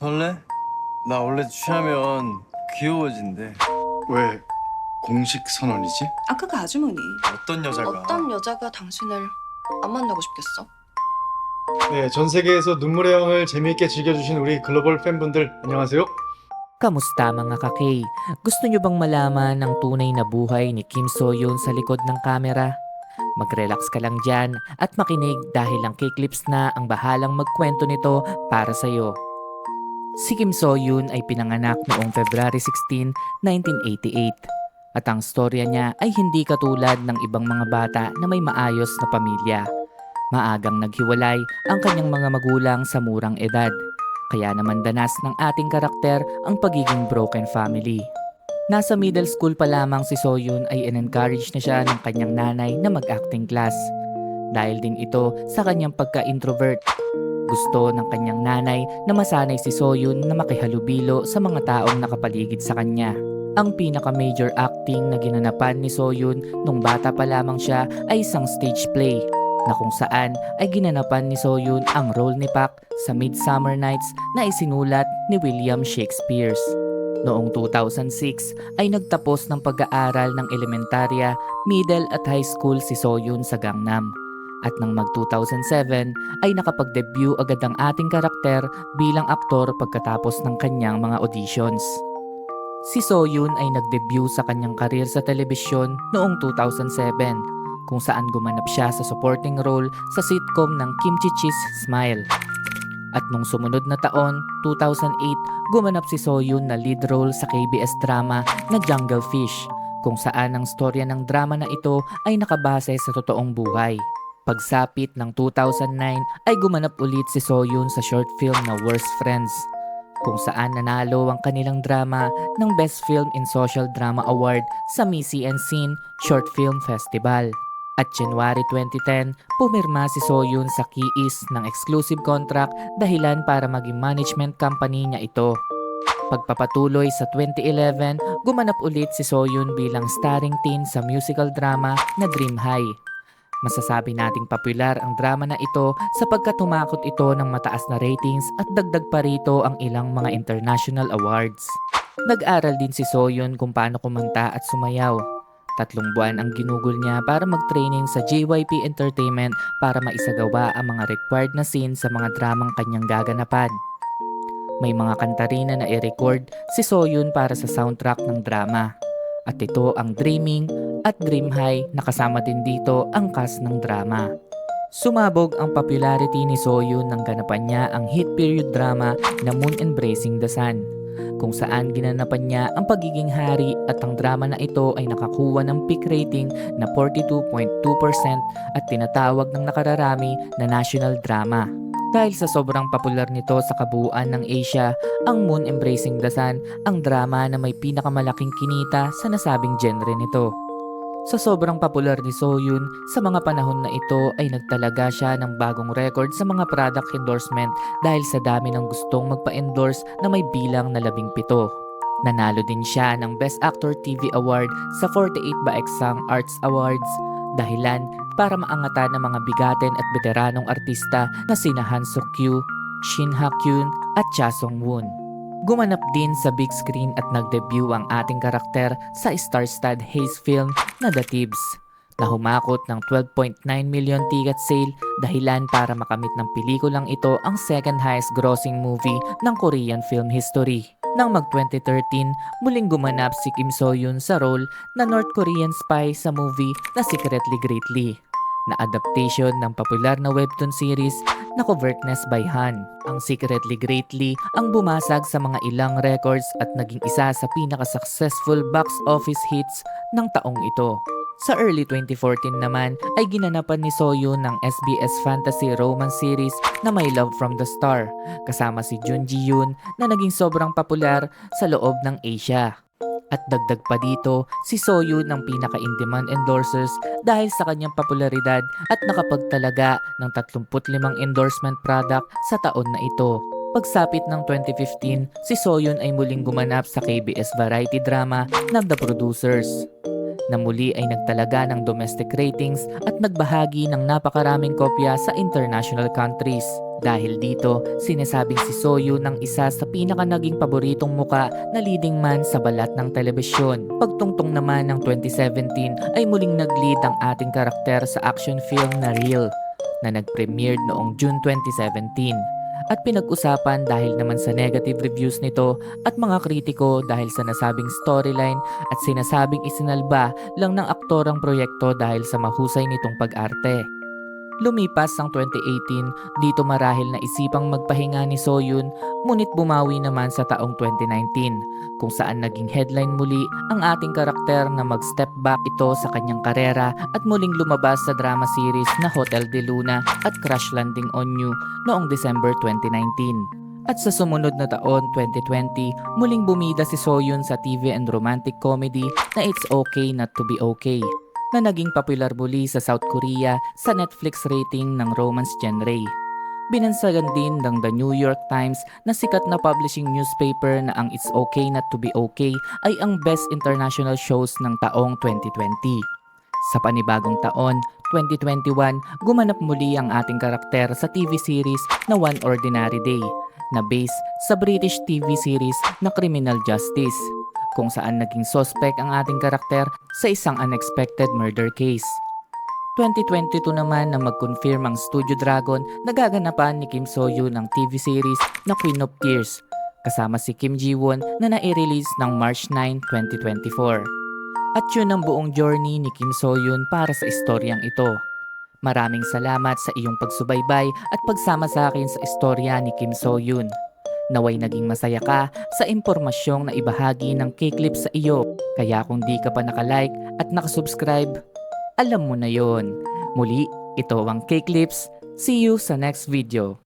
설레? 나 원래 취하면 귀여워진대. 왜 공식 선언이지? 아까 그 아주머니. 어떤 여자가? 어떤 여자가 당신을 안 만나고 싶겠어? 네, 전 세계에서 눈물의 왕을 재미있게 즐겨주신 우리 글로벌 팬분들 안녕하세요. Kamusta mga ka-K? Gusto nyo bang malaman ang tunay na buhay ni Kim So-yoon sa likod ng kamera? Mag-relax ka lang dyan at makinig dahil ang K-Clips na ang bahalang magkwento nito para sa'yo. Si Kim So-yoon ay pinanganak noong February 16, 1988 at ang storya niya ay hindi katulad ng ibang mga bata na may maayos na pamilya. Maagang naghiwalay ang kanyang mga magulang sa murang edad. Kaya naman danas ng ating karakter ang pagiging broken family. Nasa middle school pa lamang si So-yoon ay in-encourage na siya ng kanyang nanay na mag-acting class. Dahil din ito sa kanyang pagka-introvert. Gusto ng kanyang nanay na masanay si So-yoon na makihalubilo sa mga taong nakapaligid sa kanya. Ang pinaka-major acting na ginanapan ni So-yoon nung bata pa lamang siya ay isang stage play na kung saan ay ginanapan ni So-yoon ang role ni Pak sa Midsummer Nights na isinulat ni William Shakespeare. Noong 2006 ay nagtapos ng pag-aaral ng elementarya, middle at high school si So-yoon sa Gangnam. At nang mag-2007 ay nakapag-debut agad ang ating karakter bilang aktor pagkatapos ng kanyang mga auditions. Si So-yoon ay nag-debut sa kanyang karir sa telebisyon noong 2007 kung saan gumanap siya sa supporting role sa sitcom ng Kim Chi-chi's Smile. At nung sumunod na taon, 2008, gumanap si So-yoon na lead role sa KBS drama na Jungle Fish, kung saan ang storya ng drama na ito ay nakabase sa totoong buhay. Pagsapit ng 2009 ay gumanap ulit si So-yoon sa short film na Worst Friends, kung saan nanalo ang kanilang drama ng Best Film in Social Drama Award sa Missy and Scene Short Film Festival. At January 2010, pumirma si So-yoon sa Kiis ng exclusive contract dahilan para maging management company niya ito. Pagpapatuloy sa 2011, gumanap ulit si So-yoon bilang starring teen sa musical drama na Dream High. Masasabi nating popular ang drama na ito sapagkat tumakot ito ng mataas na ratings at dagdag pa rito ang ilang mga international awards. Nag-aral din si So-yoon kung paano kumanta at sumayaw. 3 buwan ang ginugol niya para mag-training sa JYP Entertainment para maisagawa ang mga required na scene sa mga dramang kanyang gaganapan. May mga kanta rin na nai-record si So-yoon para sa soundtrack ng drama. At ito ang Dreaming at Dream High na kasama din dito ang cast ng drama. Sumabog ang popularity ni So-yoon nang ganapan niya ang hit period drama na Moon Embracing the Sun, kung saan ginanapan niya ang pagiging hari at ang drama na ito ay nakakuha ng peak rating na 42.2% at tinatawag ng nakararami na national drama. Dahil sa sobrang popular nito sa kabuuan ng Asia, ang Moon Embracing the Sun ang drama na may pinakamalaking kinita sa nasabing genre nito. Sa sobrang popular ni So-yoon, sa mga panahon na ito ay nagtalaga siya ng bagong record sa mga product endorsement dahil sa dami ng gustong magpa-endorse na may bilang na 17. Nanalo din siya ng Best Actor TV Award sa 48 Baeksang Arts Awards, dahilan para maangatan ng mga bigatin at veteranong artista na sina Han Suk-kyu, Shin Ha-kyun at Cha Sung-woon. Gumanap din sa big screen at nag-debut ang ating karakter sa star-studded Haze film na The Thieves, na humakot ng 12.9 million ticket sale dahilan para makamit ng pelikulang ito ang second highest grossing movie ng Korean film history. Nang mag-2013, muling gumanap si Kim So-yoon sa role na North Korean spy sa movie na Secretly Greatly, na adaptation ng popular na webtoon series na Covertness by Han. Ang Secretly Greatly ang bumasag sa mga ilang records at naging isa sa pinaka-successful box office hits ng taong ito. Sa early 2014 naman ay ginanapan ni So-yoon ng SBS fantasy romance series na My Love from the Star, kasama si Jun Ji-yoon na naging sobrang popular sa loob ng Asia. At dagdag pa dito, si So-yoon ang pinaka-in-demand endorsers dahil sa kanyang popularidad at nakapagtalaga ng 35 endorsement product sa taon na ito. Pagsapit ng 2015, si So-yoon ay muling gumanap sa KBS variety drama na The Producers. na muli ay nagtalaga ng domestic ratings at nagbahagi ng napakaraming kopya sa international countries. Dahil dito, sinasabing si Soyun ang isa sa pinaka naging paboritong muka na leading man sa balat ng telebisyon. Pagtungtong naman ng 2017 ay muling nag-lead ang ating karakter sa action film na Real na nag-premiered noong June 2017. At pinag-usapan dahil naman sa negative reviews nito at mga kritiko dahil sa nasabing storyline at sinasabing isinalba lang ng aktor ang proyekto dahil sa mahusay nitong pag-arte. Lumipas ang 2018, dito marahil na isipang magpahinga ni Soyun, ngunit bumawi naman sa taong 2019, kung saan naging headline muli ang ating karakter na mag-step back ito sa kanyang karera at muling lumabas sa drama series na Hotel de Luna at Crash Landing on You noong December 2019. At sa sumunod na taon, 2020, muling bumida si Soyun sa TV and romantic comedy na It's Okay Not to Be Okay, na naging popular muli sa South Korea sa Netflix rating ng romance genre. Binansagan din ng The New York Times na sikat na publishing newspaper na ang It's Okay Not to Be Okay ay ang best international shows ng taong 2020. Sa panibagong taon, 2021, gumanap muli ang ating karakter sa TV series na One Ordinary Day, na based sa British TV series na Criminal Justice, kung saan naging suspect ang ating karakter sa isang unexpected murder case. 2022 naman na mag-confirm ang Studio Dragon na gaganapan ni Kim So-yoon ng TV series na Queen of Tears, kasama si Kim Ji-won na na-release ng March 9, 2024. At yun ang buong journey ni Kim So-yoon para sa istoryang ito. Maraming salamat sa iyong pagsubaybay at pagsama sa akin sa istorya ni Kim So-yoon. Naway naging masaya ka sa impormasyong na ibahagi ng K-Clips sa iyo. Kaya kung di ka pa nakalike at nakasubscribe, alam mo na yon. Muli, ito ang K-Clips. See you sa next video.